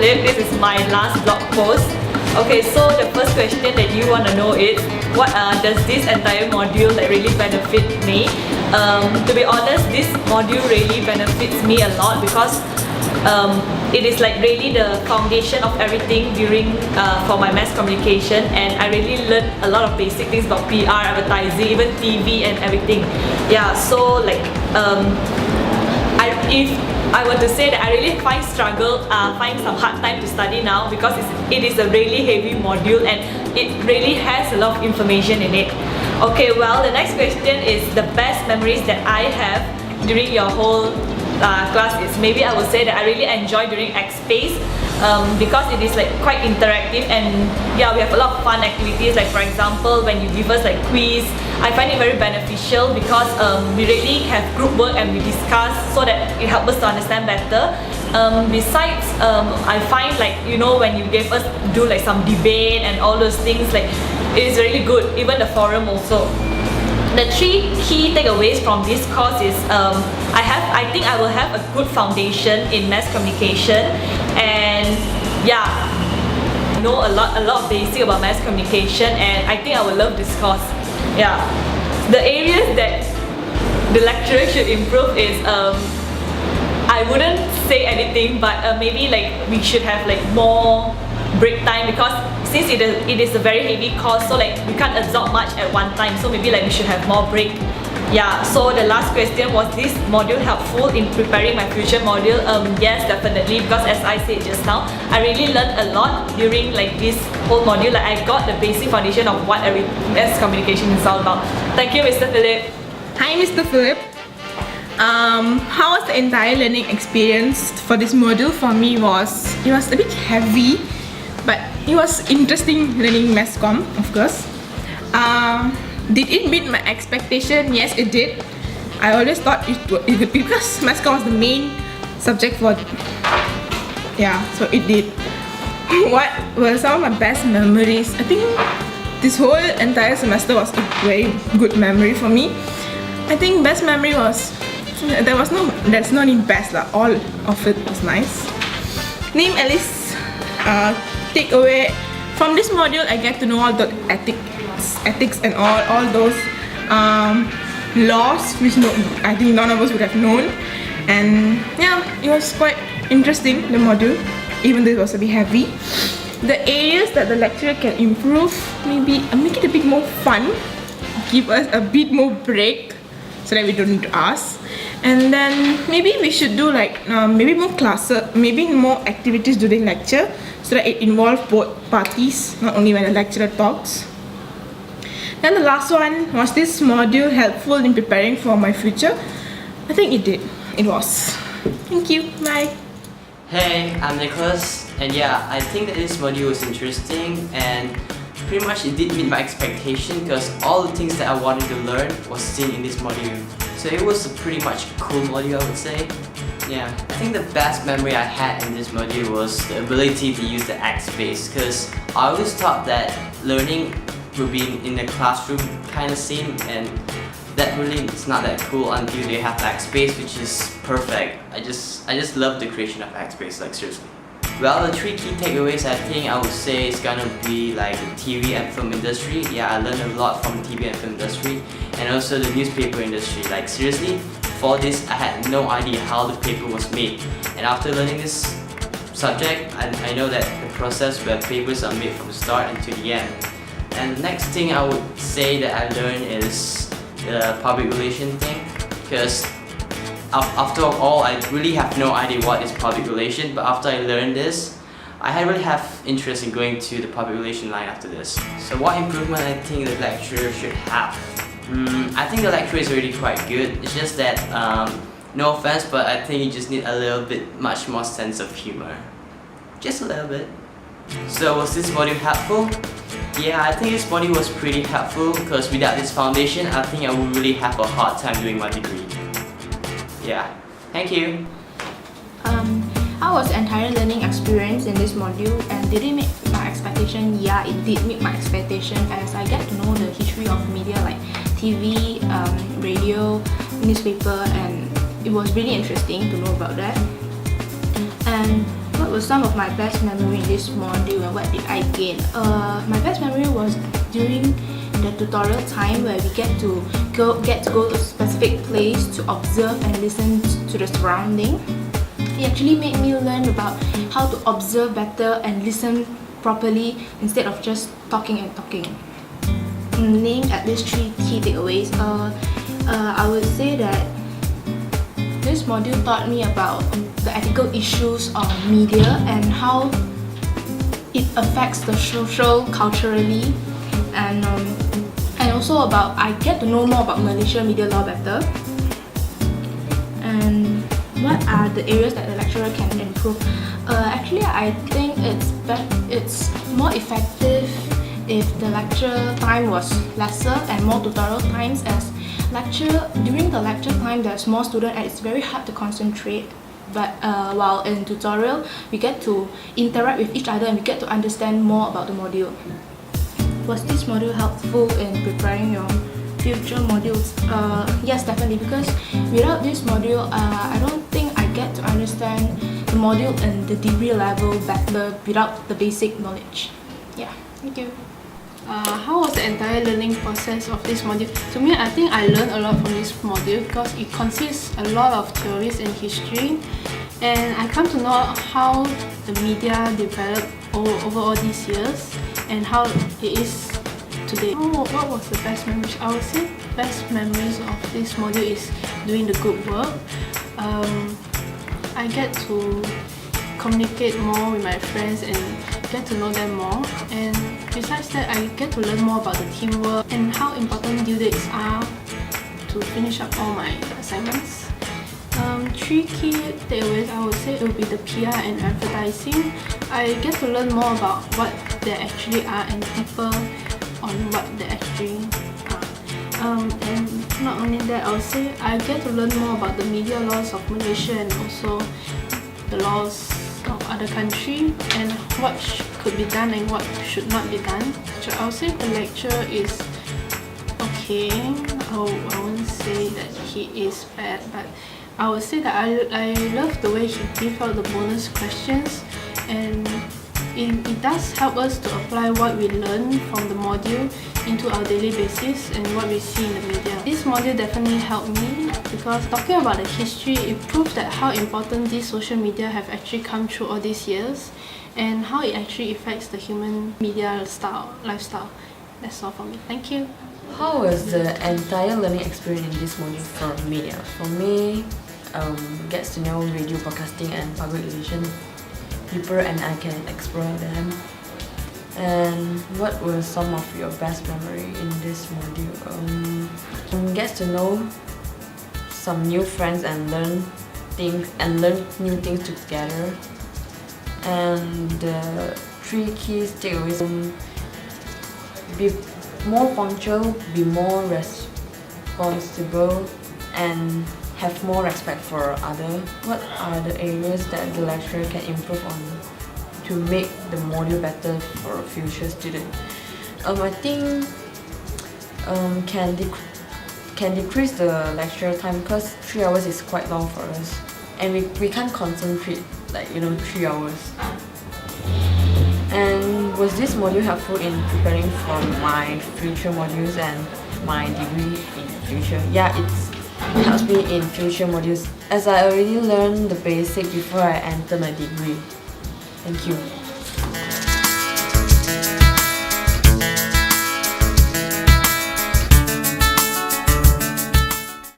Philip. This is my last blog post. Okay, so the first question that you want to know is, what does this entire module like really benefit me? To be honest, this module really benefits me a lot because it is like really the foundation of everything during for my mass communication, and I really learned a lot of basic things about PR, advertising, even TV and everything. Yeah, so like if I were to say that I really find some hard time to study now because it is a really heavy module and it really has a lot of information in it. Okay, well, the next question is the best memories that I have during your whole class is, maybe I would say that I really enjoy during X-Space because it is like quite interactive, and yeah, we have a lot of fun activities. Like for example, when you give us like quiz, I find it very beneficial because we really have group work and we discuss so that it helps us to understand better. Besides, I find like, you know, when you gave us do like some debate and all those things, like it is really good, even the forum also. The 3 key takeaways from this course is I think I will have a good foundation in mass communication, and yeah, I know a lot of basic about mass communication, and I think I will love this course. Yeah, the areas that the lecturer should improve is I wouldn't say anything, but maybe like we should have like more break time, because since it is a very heavy course, so like we can't absorb much at one time, so maybe like we should have more break. Yeah, so the last question was, this module helpful in preparing my future module? Yes, definitely, because as I said just now, I really learned a lot during like this whole module. Like I got the basic foundation of what mass communication is all about. Thank you, Mr. Philip. Hi, Mr. Philip. How was the entire learning experience for this module? For me, it was a bit heavy, but it was interesting learning mass comm, of course. Did it meet my expectation? Yes, it did. I always thought it would, because mass comm was the main subject for, yeah, so it did. What were some of my best memories? I think this whole entire semester was a very good memory for me. I think best memory was, there's no name best lah. All of it was nice. Name at least takeaway from this module, I get to know all the ethics and all those laws which I think none of us would have known. And yeah, it was quite interesting, the module, even though it was a bit heavy. The areas that the lecturer can improve, maybe make it a bit more fun, give us a bit more break so that we don't need to ask. And then maybe we should do like maybe more classes, maybe more activities during lecture, so that it involves both parties, not only when the lecturer talks. Then the last one, was this module helpful in preparing for my future? I think it did. It was. Thank you. Bye. Hey, I'm Nicholas, and yeah, I think that this module was interesting, and pretty much it did meet my expectation because all the things that I wanted to learn was seen in this module. So it was a pretty much cool module, I would say. Yeah, I think the best memory I had in this module was the ability to use the X-Space, because I always thought that learning would be in the classroom kind of scene, and that really is not that cool until they have X-Space, which is perfect. I just love the creation of X-Space, like seriously. Well, the 3 key takeaways I think I would say is gonna be like the TV and film industry. Yeah, I learned a lot from the TV and film industry, and also the newspaper industry. Like seriously, for this I had no idea how the paper was made, and after learning this subject, I know that the process where papers are made from the start until the end. And the next thing I would say that I learned is the public relation thing, because after all, I really have no idea what is public relation, but after I learned this, I really have interest in going to the public relation line after this. So what improvement I think the lecturer should have? I think the lecturer is already quite good. It's just that, no offense, but I think you just need a little bit much more sense of humor. Just a little bit. So was this module helpful? Yeah, I think this module was pretty helpful because without this foundation, I think I would really have a hard time doing my degree. Yeah, thank you. How was the entire learning experience in this module, and did it meet my expectation? Yeah, it did meet my expectation, as I get to know the history of media like TV, radio, newspaper, and it was really interesting to know about that. And what were some of my best memory in this module and what did I gain? My best memory was during the tutorial time where we get to go to a specific place to observe and listen to the surrounding. It actually made me learn about how to observe better and listen properly instead of just talking and talking. Name at least 3 key takeaways. I would say that this module taught me about the ethical issues of media and how it affects the social culturally, and also about I get to know more about Malaysia media law better, and what are the areas that the lecturer can improve. Actually, I think it's more effective if the lecture time was lesser and more tutorial times, as during the lecture time there's more students and it's very hard to concentrate, but while in tutorial we get to interact with each other and we get to understand more about the module. Was this module helpful in preparing your future modules? Yes, definitely, because without this module I don't think I get to understand the module and the degree level better without the basic knowledge. Yeah, thank you. How was the entire learning process of this module? To me, I think I learned a lot from this module because it consists a lot of theories and history, and I come to know how the media developed over all these years and how it is today. What was the best memories? I would say best memories of this module is doing the group work. I get to communicate more with my friends and get to know them more, and besides that I get to learn more about the teamwork and how important due dates are to finish up all my assignments. 3 key takeaways, I would say it would be the PR and advertising. I get to learn more about what they actually are and deeper on what they actually are. And not only that, I would say I get to learn more about the media laws of Malaysia and also the laws of other country and what could be done and what should not be done. So I would say the lecture is okay. I won't say that he is bad, but I would say that I love the way he gives out the bonus questions, and it does help us to apply what we learn from the module into our daily basis and what we see in the media. This module definitely helped me because talking about the history, it proves that how important these social media have actually come through all these years and how it actually affects the human media lifestyle. That's all for me. Thank you. How was the entire learning experience in this module for me? For me, gets to know radio broadcasting and public relations deeper, and I can explore them. And what were some of your best memory in this module? Gets to know some new friends and learn new things together. And the 3 key takeaways: be more punctual, be more responsible, and have more respect for others. What are the areas that the lecturer can improve on to make the module better for future students? I think can decrease the lecture time because 3 hours is quite long for us, and we can't concentrate 3 hours. And was this module helpful in preparing for my future modules and my degree in the future? Yeah, it helps me in future modules as I already learned the basic before I enter my degree. Thank you.